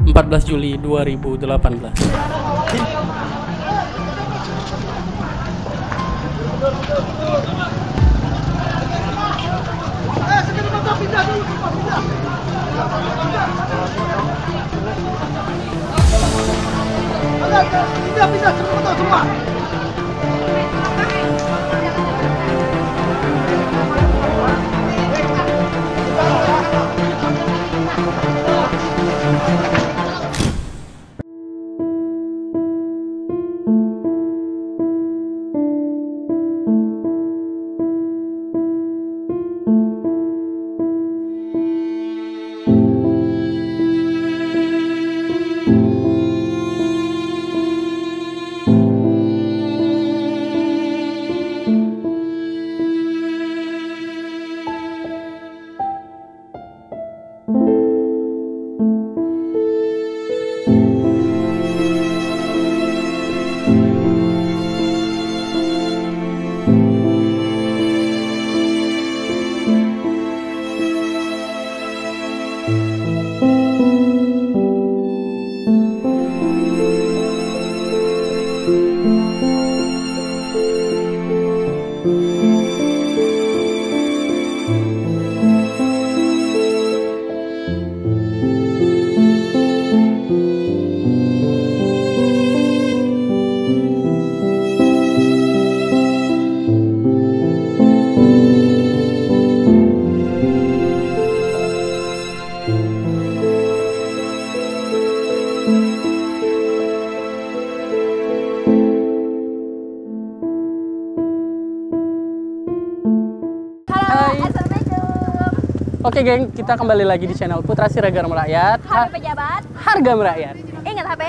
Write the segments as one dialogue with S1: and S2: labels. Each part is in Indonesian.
S1: 14 Juli 2018.
S2: Pindah semua.
S1: Oke geng, kita kembali lagi di channel Putra Siregar Merakyat.
S2: HP pejabat,
S1: Harga merakyat.
S2: ingat HP?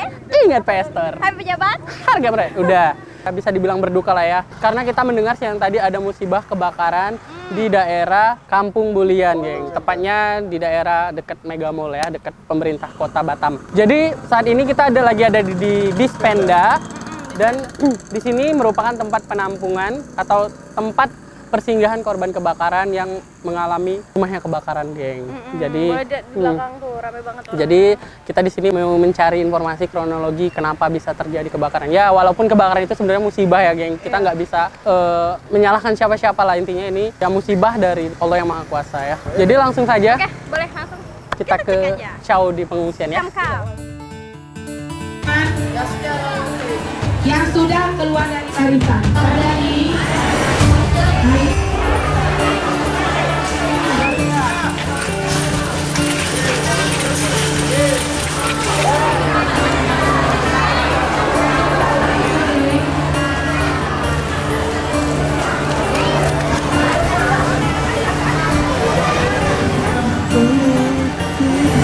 S1: Ingat Pastor.
S2: HP pejabat,
S1: Harga merakyat. Udah, bisa dibilang berduka lah ya. Karena kita mendengar siang tadi ada musibah kebakaran di daerah Kampung Bulian, geng. Tepatnya di daerah dekat Mega Mall ya, dekat pemerintah kota Batam. Jadi saat ini kita ada di Dispenda dan di sini merupakan tempat penampungan atau tempat persinggahan korban kebakaran yang mengalami rumahnya kebakaran, geng. Jadi
S2: di belakang tuh rame banget orang.
S1: jadi kita di sini mau mencari informasi kronologi kenapa bisa terjadi kebakaran. Ya walaupun kebakaran itu sebenarnya musibah ya, geng. Kita nggak bisa menyalahkan siapa-siapa lah, intinya ini ya musibah dari Allah yang Maha Kuasa ya. Jadi langsung saja.
S2: Oke, boleh langsung.
S1: Kita ke
S2: cek aja.
S1: Chow di pengungsian ya.
S2: Kamkam.
S3: Yang sudah keluar dari barisan dari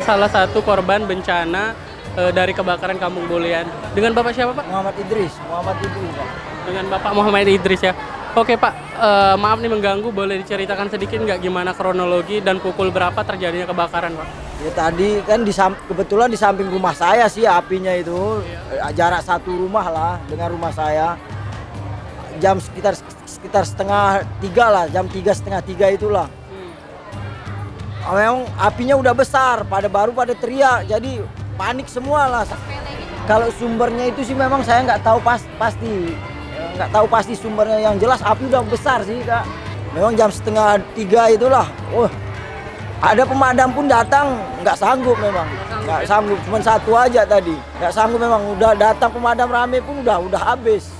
S1: Salah satu korban bencana dari kebakaran Kampung Bulian. Dengan Bapak siapa, Pak?
S4: Muhammad Idris, Pak.
S1: Dengan Bapak Muhammad Idris ya. Oke Pak, maaf nih mengganggu, boleh diceritakan sedikit nggak gimana kronologi dan pukul berapa terjadinya kebakaran, Pak?
S4: Ya tadi kan kebetulan di samping rumah saya sih apinya itu, jarak satu rumah lah dengan rumah saya. Jam sekitar setengah tiga lah, jam 2:30 itulah. Memang apinya udah besar, pada teriak, jadi panik semua lah. Kalau sumbernya itu sih memang saya nggak tahu pasti sumbernya, yang jelas api udah besar sih Kak. Memang jam 2:30 itulah. Ada pemadam pun datang, nggak sanggup memang, nggak sanggup, cuma satu aja tadi, nggak sanggup memang. Udah datang pemadam rame pun udah habis.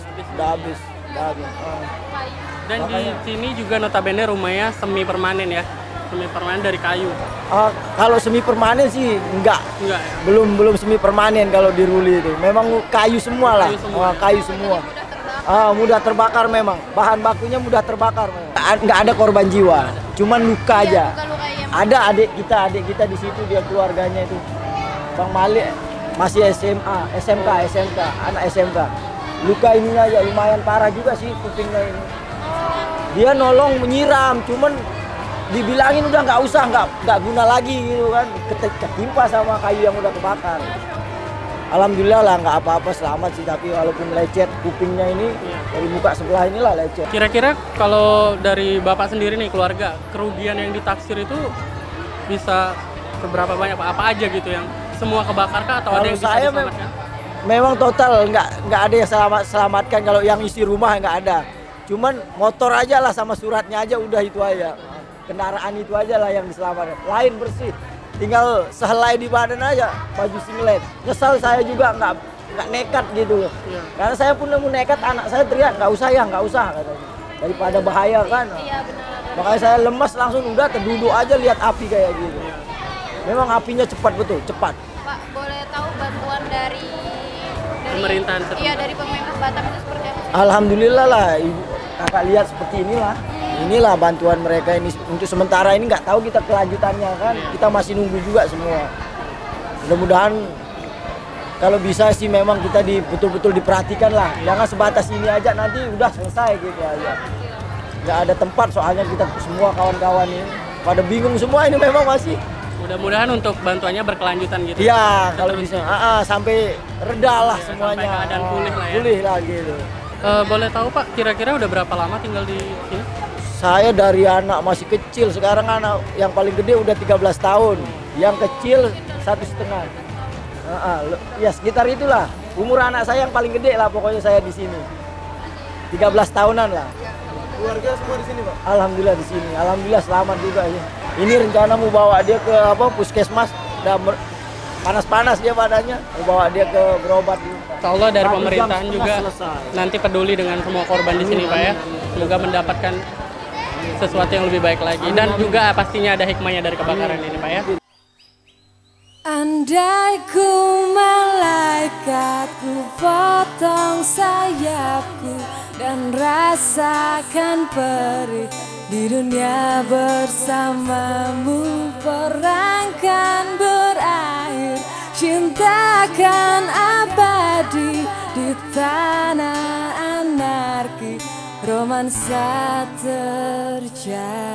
S1: Dan di sini juga notabene rumahnya semi permanen ya, semi permanen dari kayu.
S4: Kalau semi permanen sih enggak
S1: ya?
S4: belum semi permanen. Kalau di Ruli itu memang kayu semua lah, kayu semua. Mudah terbakar memang, bahan bakunya mudah terbakar memang. Nggak ada korban jiwa, cuman luka aja. Ada adik kita di situ, dia keluarganya itu Bang Malik masih SMK, anak SMK. Luka ininya aja lumayan parah juga sih kupingnya ini. Dia nolong menyiram, cuman dibilangin udah nggak usah, nggak guna lagi gitu kan, ketimpa sama kayu yang udah kebakar. Alhamdulillah lah nggak apa-apa, selamat sih, tapi walaupun lecet kupingnya ini dari muka sebelah inilah lecet.
S1: Kira-kira kalau dari Bapak sendiri nih keluarga, kerugian yang ditaksir itu bisa seberapa banyak Pak? Apa aja gitu yang semua kebakar kah atau ada
S4: Kalau
S1: yang bisa
S4: saya
S1: diselamatkan?
S4: memang total nggak ada yang selamatkan. Kalau yang isi rumah nggak ada. Cuman motor aja lah sama suratnya aja udah itu aja. Kendaraan itu aja lah yang diselamatkan. Lain bersih. Tinggal sehelai di badan aja, baju singlet. Nyesal saya juga nggak nekat gitu loh.
S1: Iya.
S4: Karena saya pun mau nekat, anak saya teriak nggak usah katanya. Daripada bahaya kan.
S2: Iya benar.
S4: Makanya saya lemas langsung udah terduduk aja lihat api kayak gitu. Memang apinya cepat betul, cepat.
S2: Pak, boleh tahu bantuan dari
S1: Pemerintahan setempat.
S2: Iya, dari pemerintah Batam itu seperti apa sih?
S4: Alhamdulillah lah, ibu kakak lihat seperti inilah. Inilah bantuan mereka ini untuk sementara ini, nggak tahu kita kelanjutannya kan. Kita masih nunggu juga semua. Mudah-mudahan kalau bisa sih memang kita betul-betul diperhatikan lah. Jangan sebatas ini aja nanti udah selesai gitu aja. Nggak ada tempat soalnya kita semua kawan-kawan ini pada bingung semua ini memang masih.
S1: Mudah-mudahan untuk bantuannya berkelanjutan gitu.
S4: Iya, kalau bisa sampai reda lah
S1: Iya,
S4: semuanya.
S1: sampai keadaan pulih lah ya.
S4: Pulih lah gitu.
S1: Boleh tahu Pak, kira-kira udah berapa lama tinggal di sini?
S4: Saya dari anak masih kecil, sekarang anak yang paling gede udah 13 tahun. Yang kecil 1,5. Ya sekitar itulah. Umur anak saya yang paling gede lah pokoknya saya di sini. 13 tahunan lah. Keluarga semua di sini, Pak? Alhamdulillah di sini. Alhamdulillah selamat juga ya. Ini rencana mau bawa dia ke puskesmas. Udah panas-panas dia badannya. Mau bawa dia ke berobat.
S1: Insya Allah dari
S4: 1 jam
S1: pemerintahan
S4: setengah
S1: juga
S4: selesai.
S1: nanti peduli dengan semua korban di sini Pak ya. Semoga mendapatkan sesuatu yang lebih baik lagi. Dan juga pastinya ada hikmahnya dari kebakaran ini Pak ya.
S5: Andai ku malaikat, ku potong sayapku dan rasakan perih di dunia bersamamu. Perang kan berakhir, cinta kan abadi di tanah anarki, romansa terjadi.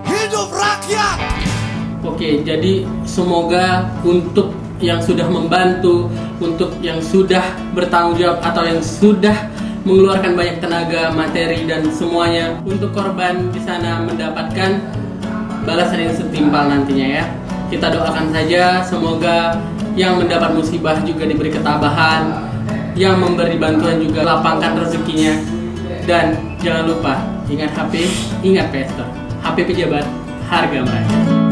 S6: Hidup rakyat!
S1: Oke, jadi semoga untuk yang sudah membantu, untuk yang sudah bertanggung jawab atau yang sudah mengeluarkan banyak tenaga, materi dan semuanya, untuk korban di sana mendapatkan balasan yang setimpal nantinya ya. Kita doakan saja semoga yang mendapat musibah juga diberi ketabahan, yang memberi bantuan juga lapangkan rezekinya. Dan jangan lupa ingat HP, ingat Pester. HP pejabat, harga merakyat.